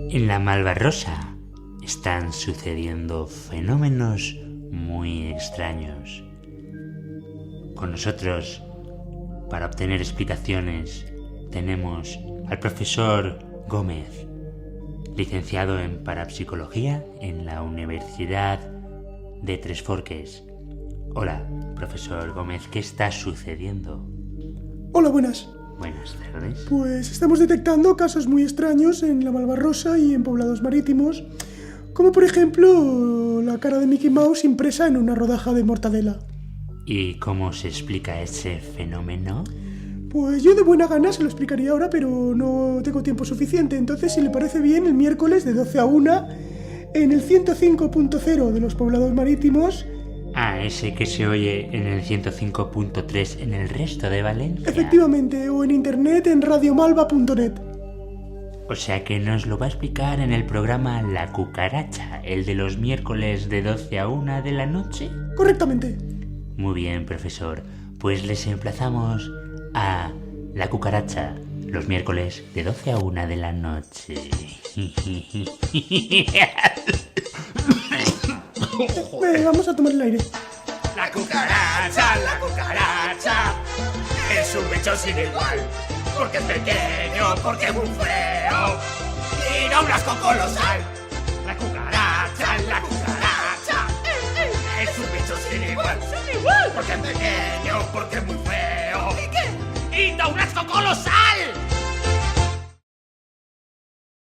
En la Malvarrosa están sucediendo fenómenos muy extraños. Con nosotros, para obtener explicaciones, tenemos al profesor Gómez, licenciado en Parapsicología en la Universidad de Tres Forques. Hola, profesor Gómez, ¿qué está sucediendo? Hola, buenas. Buenas tardes. Pues estamos detectando casos muy extraños en la Malvarrosa y en poblados marítimos, como por ejemplo la cara de Mickey Mouse impresa en una rodaja de mortadela. ¿Y cómo se explica ese fenómeno? Pues yo de buena gana se lo explicaría ahora, pero no tengo tiempo suficiente. Entonces, si le parece bien, el miércoles de 12 a 1 en el 105.0 de los poblados marítimos. Ah, ese que se oye en el 105.3 en el resto de Valencia. Efectivamente, o en internet en radiomalva.net. O sea que nos lo va a explicar en el programa La Cucaracha, el de los miércoles de 12 a 1 de la noche. Correctamente. Muy bien, profesor. Pues les emplazamos a La Cucaracha, los miércoles de 12 a 1 de la noche. Vamos a tomar el aire. La cucaracha es un bicho sin igual, porque es pequeño, porque es muy feo y da un asco colosal. La cucaracha es un bicho sin igual, porque es pequeño, porque es muy feo y da un asco colosal.